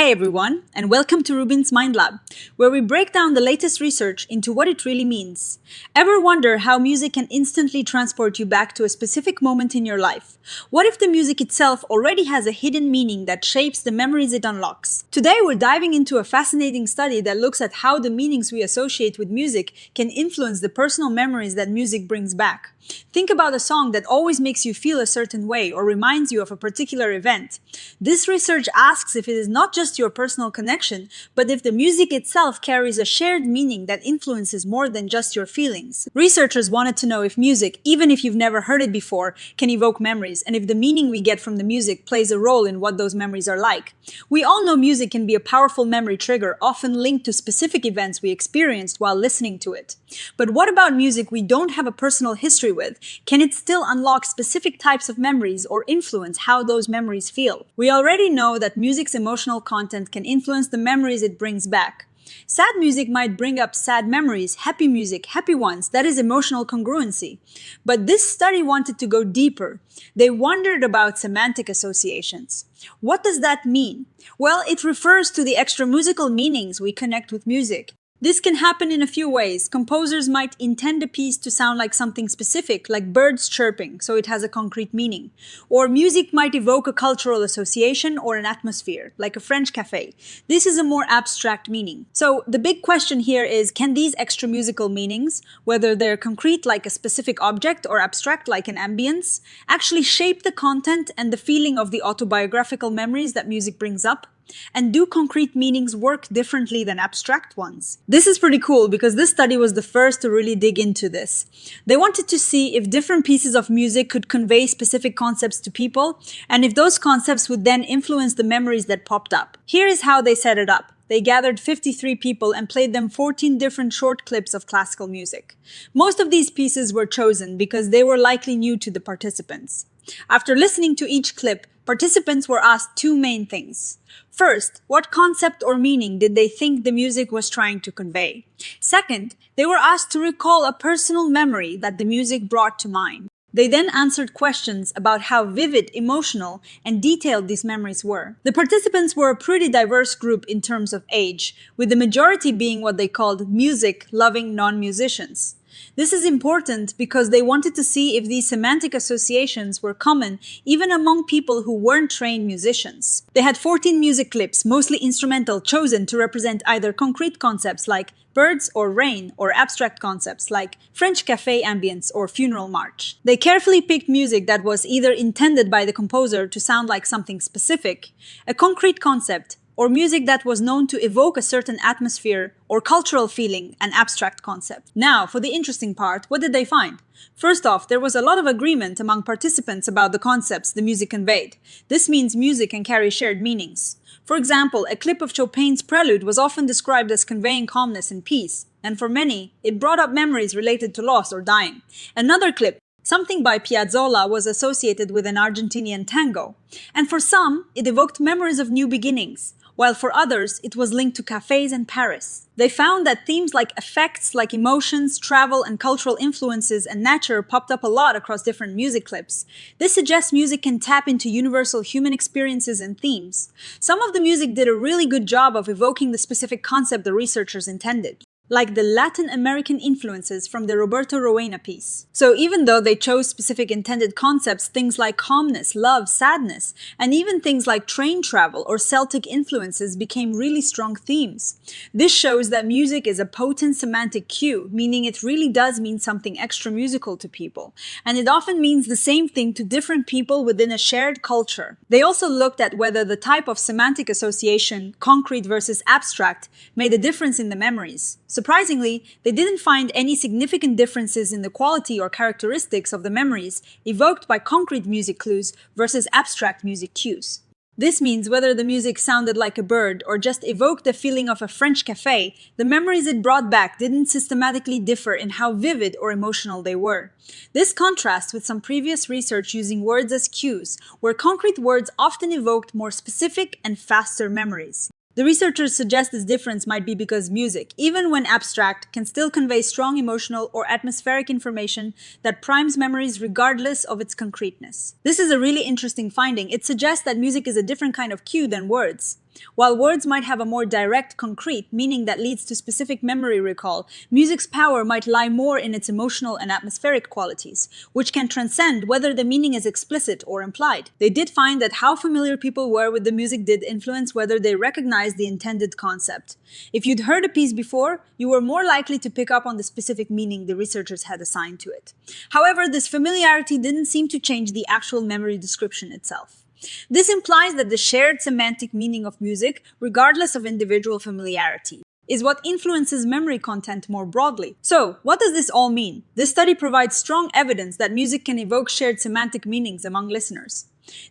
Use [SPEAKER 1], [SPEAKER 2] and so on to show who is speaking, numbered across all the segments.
[SPEAKER 1] Hey everyone, and welcome to RUBIN'S Mind Lab, where we break down the latest research into what it really means. Ever wonder how music can instantly transport you back to a specific moment in your life? What if the music itself already has a hidden meaning that shapes the memories it unlocks? Today we're diving into a fascinating study that looks at how the meanings we associate with music can influence the personal memories that music brings back. Think about a song that always makes you feel a certain way or reminds you of a particular event. This research asks if it is not just your personal connection, but if the music itself carries a shared meaning that influences more than just your feelings. Researchers wanted to know if music, even if you've never heard it before, can evoke memories, and if the meaning we get from the music plays a role in what those memories are like. We all know music can be a powerful memory trigger, often linked to specific events we experienced while listening to it. But what about music we don't have a personal history with? Can it still unlock specific types of memories or influence how those memories feel? We already know that music's emotional content can influence the memories it brings back. Sad music might bring up sad memories, happy music, happy ones. That is emotional congruency. But this study wanted to go deeper. They wondered about semantic associations. What does that mean? Well, it refers to the extramusical meanings we connect with music. This can happen in a few ways. Composers might intend a piece to sound like something specific, like birds chirping, so it has a concrete meaning. Or music might evoke a cultural association or an atmosphere, like a French cafe. This is a more abstract meaning. So the big question here is, can these extramusical meanings, whether they're concrete like a specific object or abstract like an ambience, actually shape the content and the feeling of the autobiographical memories that music brings up? And do concrete meanings work differently than abstract ones? This is pretty cool because this study was the first to really dig into this. They wanted to see if different pieces of music could convey specific concepts to people, and if those concepts would then influence the memories that popped up. Here is how they set it up. They gathered 53 people and played them 14 different short clips of classical music. Most of these pieces were chosen because they were likely new to the participants. After listening to each clip, participants were asked two main things. First, what concept or meaning did they think the music was trying to convey? Second, they were asked to recall a personal memory that the music brought to mind. They then answered questions about how vivid, emotional, and detailed these memories were. The participants were a pretty diverse group in terms of age, with the majority being what they called music-loving non-musicians. This is important because they wanted to see if these semantic associations were common even among people who weren't trained musicians. They had 14 music clips, mostly instrumental, chosen to represent either concrete concepts like birds or rain, or abstract concepts like French cafe ambience or funeral march. They carefully picked music that was either intended by the composer to sound like something specific, a concrete concept, or music that was known to evoke a certain atmosphere or cultural feeling, an abstract concept. Now, for the interesting part, what did they find? First off, there was a lot of agreement among participants about the concepts the music conveyed. This means music can carry shared meanings. For example, a clip of Chopin's Prelude was often described as conveying calmness and peace, and for many, it brought up memories related to loss or dying. Another clip, something by Piazzolla, was associated with an Argentinian tango, and for some, it evoked memories of new beginnings, while for others, it was linked to cafes and Paris. They found that themes like affects, like emotions, travel, and cultural influences and nature popped up a lot across different music clips. This suggests music can tap into universal human experiences and themes. Some of the music did a really good job of evoking the specific concept the researchers intended, like the Latin American influences from the Roberto Roena piece. So even though they chose specific intended concepts, things like calmness, love, sadness, and even things like train travel or Celtic influences became really strong themes. This shows that music is a potent semantic cue, meaning it really does mean something extra musical to people, and it often means the same thing to different people within a shared culture. They also looked at whether the type of semantic association, concrete versus abstract, made a difference in the memories. Surprisingly, they didn't find any significant differences in the quality or characteristics of the memories evoked by concrete music clues versus abstract music cues. This means whether the music sounded like a bird or just evoked the feeling of a French cafe, the memories it brought back didn't systematically differ in how vivid or emotional they were. This contrasts with some previous research using words as cues, where concrete words often evoked more specific and faster memories. The researchers suggest this difference might be because music, even when abstract, can still convey strong emotional or atmospheric information that primes memories regardless of its concreteness. This is a really interesting finding. It suggests that music is a different kind of cue than words. While words might have a more direct, concrete meaning that leads to specific memory recall, music's power might lie more in its emotional and atmospheric qualities, which can transcend whether the meaning is explicit or implied. They did find that how familiar people were with the music did influence whether they recognized the intended concept. If you'd heard a piece before, you were more likely to pick up on the specific meaning the researchers had assigned to it. However, this familiarity didn't seem to change the actual memory description itself. This implies that the shared semantic meaning of music, regardless of individual familiarity, is what influences memory content more broadly. So, what does this all mean? This study provides strong evidence that music can evoke shared semantic meanings among listeners.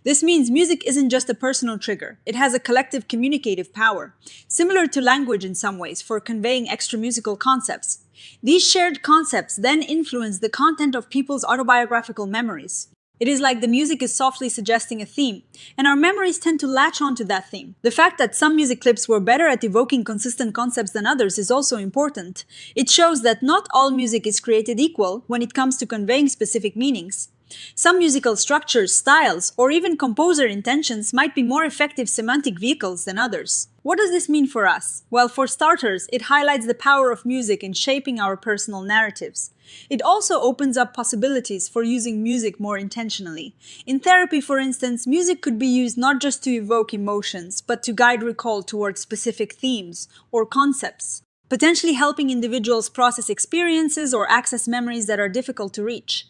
[SPEAKER 1] This means music isn't just a personal trigger, it has a collective communicative power, similar to language in some ways for conveying extramusical concepts. These shared concepts then influence the content of people's autobiographical memories. It is like the music is softly suggesting a theme, and our memories tend to latch onto that theme. The fact that some music clips were better at evoking consistent concepts than others is also important. It shows that not all music is created equal when it comes to conveying specific meanings. Some musical structures, styles, or even composer intentions might be more effective semantic vehicles than others. What does this mean for us? Well, for starters, it highlights the power of music in shaping our personal narratives. It also opens up possibilities for using music more intentionally. In therapy, for instance, music could be used not just to evoke emotions, but to guide recall towards specific themes or concepts, potentially helping individuals process experiences or access memories that are difficult to reach.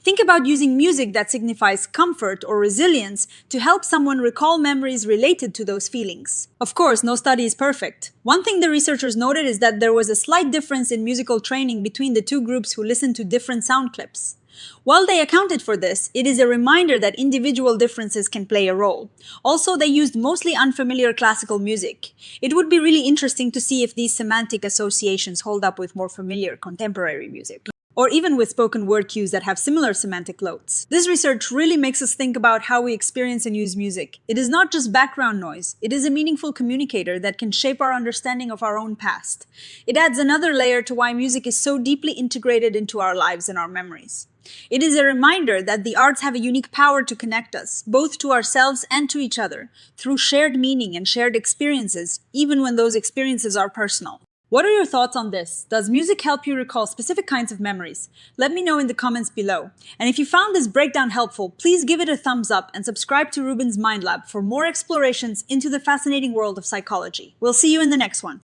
[SPEAKER 1] Think about using music that signifies comfort or resilience to help someone recall memories related to those feelings. Of course, no study is perfect. One thing the researchers noted is that there was a slight difference in musical training between the two groups who listened to different sound clips. While they accounted for this, it is a reminder that individual differences can play a role. Also, they used mostly unfamiliar classical music. It would be really interesting to see if these semantic associations hold up with more familiar contemporary music, or even with spoken word cues that have similar semantic loads. This research really makes us think about how we experience and use music. It is not just background noise, it is a meaningful communicator that can shape our understanding of our own past. It adds another layer to why music is so deeply integrated into our lives and our memories. It is a reminder that the arts have a unique power to connect us, both to ourselves and to each other, through shared meaning and shared experiences, even when those experiences are personal. What are your thoughts on this? Does music help you recall specific kinds of memories? Let me know in the comments below. And if you found this breakdown helpful, please give it a thumbs up and subscribe to RUBIN'S Mind Lab for more explorations into the fascinating world of psychology. We'll see you in the next one.